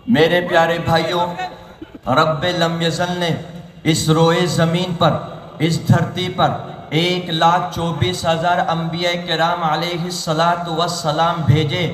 میرے پیارے بھائیوں، رب لم یزل نے اس روئے زمین پر، اس دھرتی پر 1,24,000 انبیاء کرام علیہ السلام بھیجے،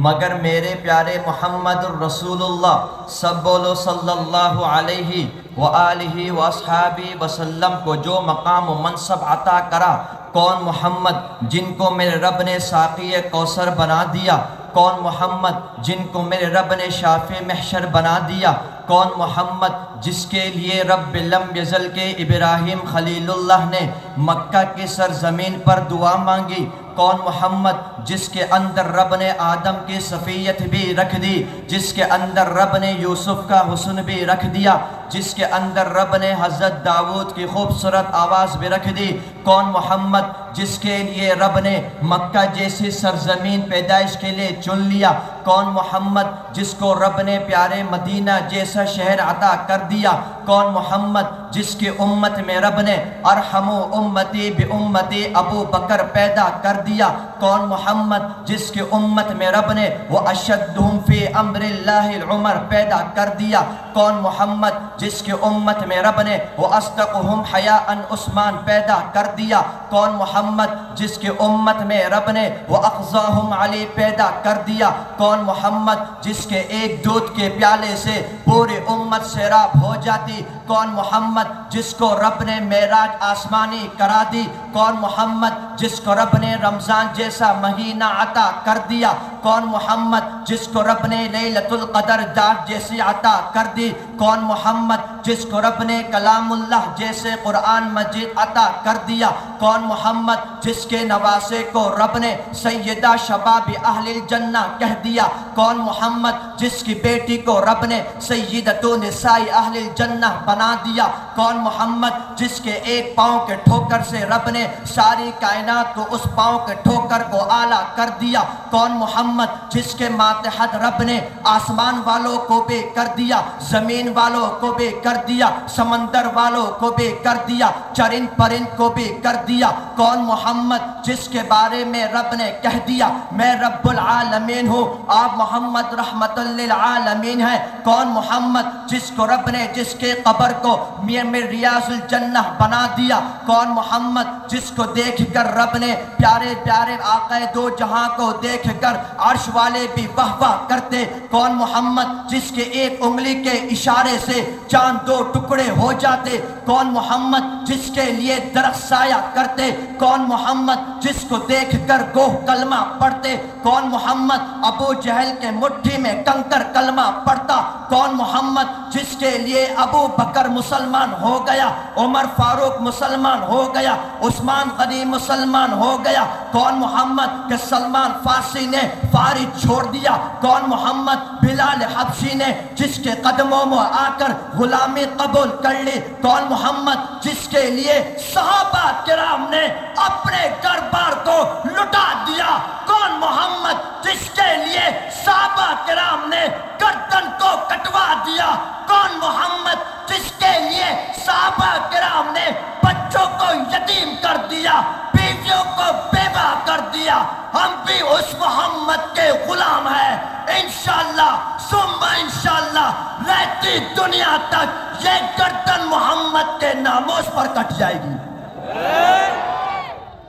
مگر میرے پیارے محمد الرسول اللہ سب بولو صلی اللہ علیہ وآلہ وصحابہ وسلم کو جو مقام و منصب عطا کرا، کون محمد جن کو میرے رب نے ساقی کوثر بنا دیا، کون محمد جن کو میرے رب نے شافع محشر بنا دیا، کون محمد جس کے لیے رب لم یزل کے ابراہیم خلیل اللہ نے مکہ کی سرزمین پر دعا مانگی، کون محمد جس کے اندر رب نے آدم کی صفیت بھی رکھ دی، جس کے اندر رب نے یوسف کا حسن بھی رکھ دیا، جس کے اندر رب نے حضرت داؤد کی خوبصورت آواز بھی رکھ دی، کون محمد جس کے لیے رب نے مکہ جیسی سرزمین پیدائش کے لیے چن لیا، کون محمد جس کو رب نے پیارے مدینہ جیسا شہر عطا کر دیا، کون محمد جس کی امت میں رب نے ارحموا امتی بامتی ابو بکر پیدا کر دیا، کون محمد جس کی امت میں رب نے وہ اشدہم فی امر اللہ العمر پیدا کر دیا، کون محمد جس کی امت میں رب نے وہ اصدقہم حیاء عثمان پیدا کر دیا، کون محمد جس کی امت میں رب نے وہ اقضاہم علی پیدا کر دیا، کون محمد جس کے ایک دودھ کے پیالے سے پوری امت سیراب ہو جاتی، کون محمد جس کو رب نے معراج آسمانی کرا دی، کون محمد جس کو رب نے رمضان جیسا مہینہ عطا کر دیا، کون محمد جس کو رب نے لیلۃ القدر رات جیسی عطا کر دی، کون محمد جس کو رب نے کلام اللہ جیسے قرآن مجید عطا کر دیا، کون محمد جس کے نواسے کو رب نے سیدہ شباب اہل الجنہ کہہ دیا، کون محمد جس کی بیٹی کو رب نے سیدۃ نساء اہل الجنہ بنا دیا، کون محمد جس کے ایک پاؤں کے ٹھوکر سے رب نے ساری کائنات کو اس پاؤں کے ٹھوکر کو اعلیٰ کر دیا، کون محمد جس کے ماتحت رب نے آسمان والوں کو بھی کر دیا، زمین والوں کو بھی کر دیا، سمندر والوں کو بھی کر دیا، چرند پرند کو بھی کر دیا، کون محمد جس کے بارے میں رب نے کہہ دیا میں رب العالمین ہوں، آپ محمد رحمت للعالمین ہیں، کون محمد جس کو رب نے جس کے قبر کو میں ریاض الجنہ بنا دیا، کون محمد جس کو دیکھ کر رب نے پیارے پیارے آقا دو جہاں کو دیکھ کر عرش والے بھی واہ واہ کرتے، کون محمد جس کے ایک انگلی کے اشارے سے چاند دو ٹکڑے ہو جاتے، کون محمد جس کے لیے درخت سایہ کرتے، کون محمد جس کو دیکھ کر گوہ کلمہ پڑھتے، کون محمد ابو جہل کے مٹھی میں کنکر کلمہ پڑھتا، کون محمد جس کے لیے ابو بکر مسلمان ہو گیا، عمر فاروق مسلمان ہو گیا، عثمان غنی مسلمان ہو گیا، کون محمد کہ سلمان فارسی نے فارس چھوڑ دیا، کون محمد بلال حبشی نے جس کے قدموں میں آ کر غلامی قبول کر لی، کون محمد جس کے لیے صحابہ کرام نے اپنے گھر بار کو لٹا دیا، کون محمد جس کے لیے صحابہ کرام نے گردن کو کٹوا دیا، کون محمد جس کے لیے صحابہ کرام نے بچوں کو یتیم کر دیا، بیویوں کو بیوہ کر دیا، ہم بھی اس محمد کے غلام ہیں، انشاءاللہ ثم انشاءاللہ رہتی دنیا تک یہ گردن محمد کے ناموس پر کٹ جائے گی۔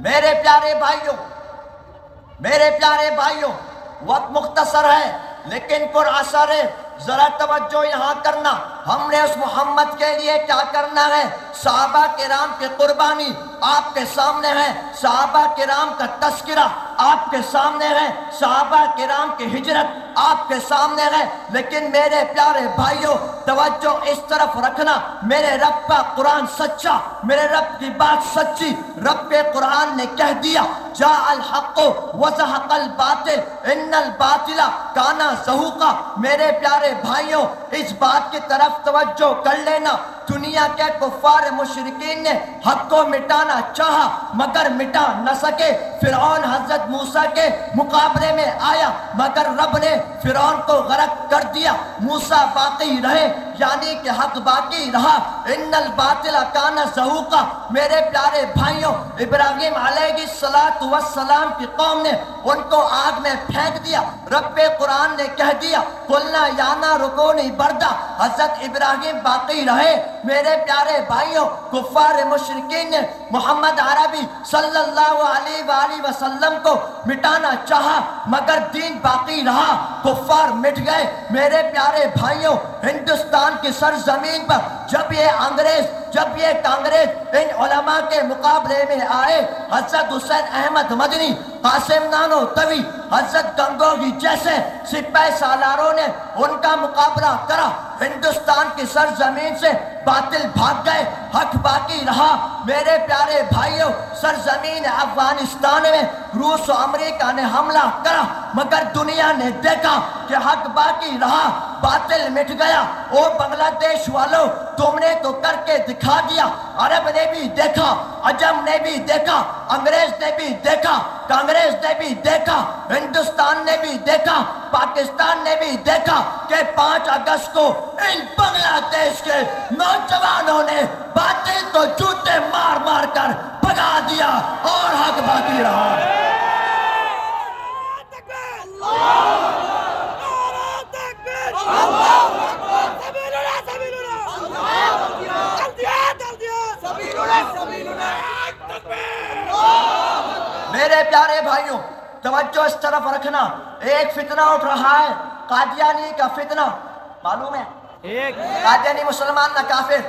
میرے پیارے بھائیوں وقت مختصر ہے لیکن پر اثر ہے، ذرا توجہ یہاں کرنا، ہم نے اس محمد کے لیے کیا کرنا ہے؟ صحابہ کرام کی قربانی آپ کے سامنے ہے، صحابہ کرام کا تذکرہ آپ کے سامنے ہے، صحابہ کرام کی ہجرت آپ کے سامنے ہے، لیکن میرے پیارے بھائیوں توجہ اس طرف رکھنا، میرے رب کا قرآن سچا، میرے رب کی بات سچی، رب کے قرآن نے کہہ دیا جاء الحق وزہق الباطل ان الباطل کان زہوقا۔ میرے پیارے بھائیوں اس بات کی طرف توجہ کر لینا، دنیا کے کفار مشرکین نے حق کو مٹانا چاہا مگر مٹا نہ سکے۔ فرعون حضرت موسیٰ کے مقابلے میں آیا مگر رب نے فرعون کو غرق کر دیا، موسیٰ باقی رہے یعنی کہ حق باقی رہا۔ ان الباطل کان زہوقا، میرے پیارے بھائیوں، ابراہیم علیہ السلام کی قوم نے ان کو آگ میں پھینک دیا۔ رب قرآن نے کہہ دیا قلنا یا نار کونی بردا، حضرت ابراہیم باقی رہے۔ میرے پیارے بھائیوں، کفار مشرکین نے محمد عربی صلی اللہ علیہ وآلہ وسلم کو مٹانا چاہا مگر دین باقی رہا، کفار مٹ گئے۔ میرے پیارے بھائیوں، ہندوستان کی سرزمین پر جب یہ کانگریس ان علماء کے مقابلے میں آئے، حضرت حسین احمد مدنی، قاسم نانوتوی، حضرت گنگوہی جیسے سپاہی سالاروں نے ان کا مقابلہ کرا، ہندوستان کی سرزمین سے باطل بھاگ گئے، حق باقی رہا۔ میرے پیارے بھائیوں، سرزمین افغانستان میں روس و امریکہ نے حملہ کرا مگر دنیا نے دیکھا کہ حق باقی رہا، باطل مٹ گیا۔ او بنگلہ دیش والوں، تم نے تو کر کے دکھا دیا، عرب نے بھی دیکھا، عجم نے بھی دیکھا، انگریز نے بھی دیکھا، کانگریس نے بھی دیکھا، ہندوستان نے بھی دیکھا، پاکستان نے بھی دیکھا کہ 5 اگست کو ان بنگلہ دیش کے نوجوانوں نے باطل کو جوتے مار مار کر بھگا دیا اور حق باقی رہا۔ میرے پیارے بھائیوں، توجہ اس طرف رکھنا، ایک فتنہ اٹھ رہا ہے، قادیانی کا فتنہ، معلوم ہے؟ قادیانی مسلمان نہ کافر۔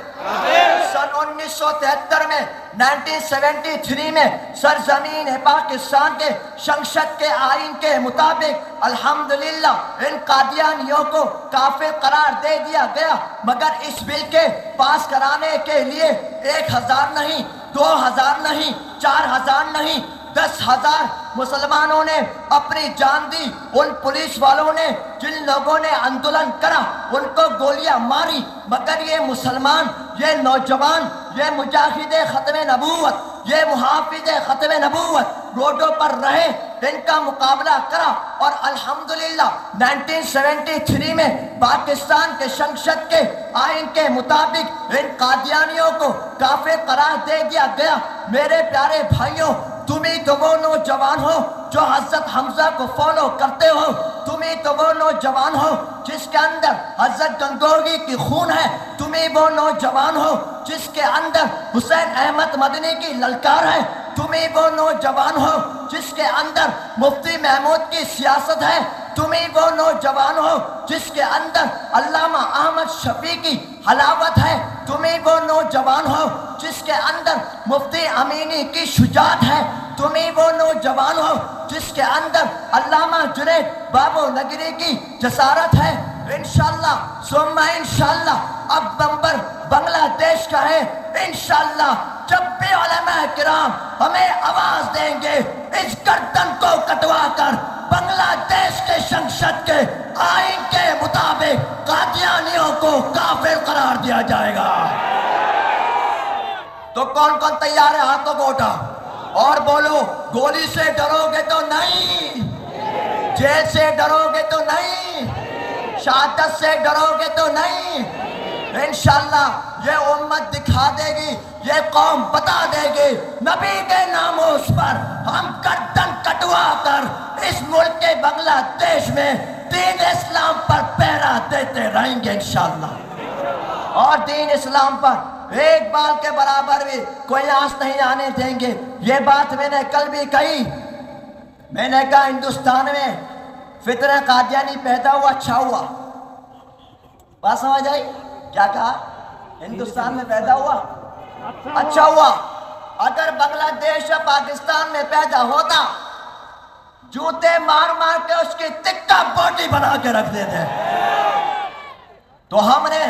سن 1973 میں 1973 میں سرزمین پاکستان کے شنشت کے آئین کے مطابق الحمدللہ ان قادیانیوں کو کافر قرار دے دیا گیا، مگر اس بل کے پاس کرانے کے لیے 1000 نہیں، 2000 نہیں، 4000 نہیں، 10,000 مسلمانوں نے اپنی جان دی۔ ان پولیس والوں نے جن لوگوں نے آندولن کرا ان کو گولیاں ماری، مگر یہ مسلمان، یہ نوجوان، یہ مجاہد ختم نبوت، یہ محافظ ختم نبوت روڈوں پر رہے، ان کا مقابلہ کرا اور الحمدللہ 1973 میں پاکستان کے شنشت کے آئین کے مطابق ان قادیانیوں کو کافر قرار دے دیا گیا۔ میرے پیارے بھائیوں، تم ہی تو وہ نوجوان ہو جو حضرت حمزہ کو فالو کرتے ہو، تم ہی تو وہ نوجوان ہو جس کے اندر حضرت گنگوہی کی خون ہے، تم ہی وہ نوجوان ہو جس کے اندر حسین احمد مدنی کی للکار ہے، تم ہی وہ نوجوان ہو جس کے اندر مفتی محمود کی سیاست ہے، تم ہی وہ نوجوان ہو جس کے اندر علامہ احمد شفیع کی حلاوت ہے، تم ہی وہ نوجوان ہو جس کے اندر مفتی امینی کی شجاعت ہے، تم ہی وہ نوجوان ہو جس کے اندر علامہ جنید بابو نگری کی جسارت ہے۔ انشاءاللہ ثم انشاءاللہ اب نمبر بنگلہ دیش کا ہے، انشاءاللہ جب بھی علماء کرام ہمیں آواز دیں گے اس گردن کو کٹوا کر بنگلہ دیش کے شنشت کے آئین کے مطابق قادیانیوں کو کافر قرار دیا جائے گا۔ تو کون کون تیار ہے؟ ہاتھوں کو اٹھا اور بولو، گولی سے ڈرو گے تو نہیں، جیل سے ڈرو گے تو نہیں، شہادت سے ڈرو گے تو نہیں۔ انشاءاللہ یہ امت دکھا دے گی، یہ قوم بتا دے گی، نبی کے ناموس پر ہم گردن کٹوا کر اس ملک کے بنگلہ دیش میں دین اسلام پر پہرا دیتے رہیں گے انشاءاللہ، اور دین اسلام پر ایک بال کے برابر بھی کوئی آنچ نہیں آنے دیں گے۔ یہ بات میں نے کل بھی کہی، میں نے کہا ہندوستان میں فتنہ قادیانی پیدا ہوا، اچھا ہوا، بات سمجھ آئی؟ کیا کہا؟ ہندوستان میں پیدا ہوا اچھا ہوا، اگر بنگلہ دیش یا پاکستان میں پیدا ہوتا جوتے مار مار کے اس کی تکہ بوٹی بنا کے رکھ دیتے۔ تو ہم نے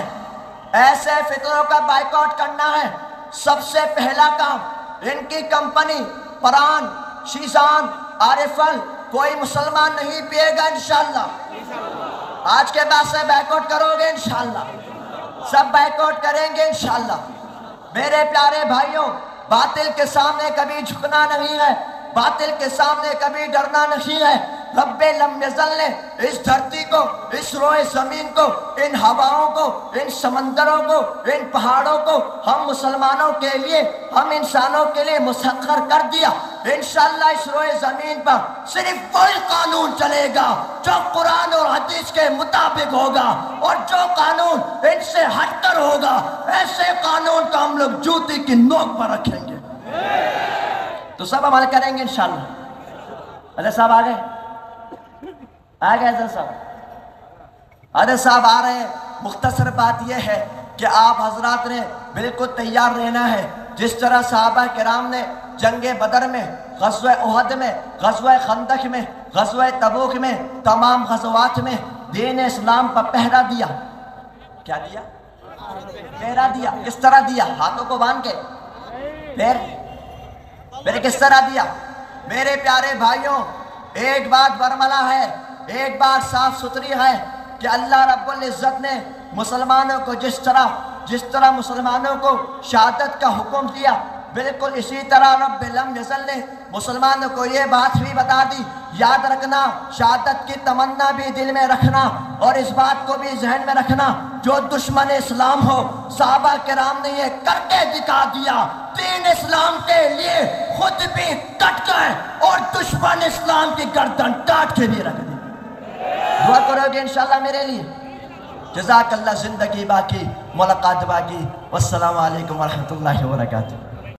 ایسے فتنوں کا بائیکاٹ کرنا ہے۔ سب سے پہلا کام، ان کی کمپنی پران، شیزان، عارفل کوئی مسلمان نہیں پیے گا انشاءاللہ، آج کے بعد سے بائیکاٹ کرو گے انشاءاللہ، سب بیکاٹ کریں گے انشاءاللہ۔ میرے پیارے بھائیوں، باطل کے سامنے کبھی جھکنا نہیں ہے، باطل کے سامنے کبھی ڈرنا نہیں ہے۔ رب لم یزل نے اس دھرتی کو، اس روئے زمین کو، ان ہواؤں کو، ان سمندروں کو، ان پہاڑوں کو ہم مسلمانوں کے لیے، ہم انسانوں کے لیے مسخر کر دیا۔ انشاءاللہ اس روئے زمین پر صرف وہی قانون چلے گا جو قرآن اور حدیث کے مطابق ہوگا، اور جو قانون ان سے ہٹ کر ہوگا، ایسے قانون کو ہم لوگ جوتی کی نوک پر رکھیں گے۔ تو سب عمل کریں گے انشاءاللہ۔ حضرت صاحب آ گئے؟ آ گئے حضرت صاحب؟ حضرت صاحب آ رہے ہیں۔ مختصر بات یہ ہے کہ آپ حضرات نے بالکل تیار رہنا ہے، جس طرح صحابہ کرام نے جنگ بدر میں، غزوہ احد میں، غزوہ خندق میں، غزوہ تبوک میں، تمام غزوات میں دین اسلام پر پہرا دیا۔ کیا دیا؟ پہرا دیا۔ کس طرح دیا؟ ہاتھوں کو باندھ کے؟ پھر کس طرح دیا؟ میرے پیارے بھائیوں، ایک بات برملا ہے، ایک بات صاف ستھری ہے کہ اللہ رب العزت نے مسلمانوں کو جس طرح مسلمانوں کو شہادت کا حکم دیا، بالکل اسی طرح رب لم یزل نے مسلمانوں کو یہ بات بھی بتا دی۔ یاد رکھنا، شہادت کی تمنا بھی دل میں رکھنا، اور اس بات کو بھی ذہن میں رکھنا، جو دشمن اسلام ہو، صحابہ کرام نے یہ کر کے دکھا دیا، دین اسلام کے لیے خود بھی ڈٹ گئے اور دشمن اسلام کی گردن کاٹ کے بھی رکھ دی۔ دعا کرو گے انشاءاللہ میرے لیے؟ جزاک اللہ۔ زندگی باقی، ملاقات باقی۔ والسلام علیکم ورحمۃ اللہ وبرکاتہ۔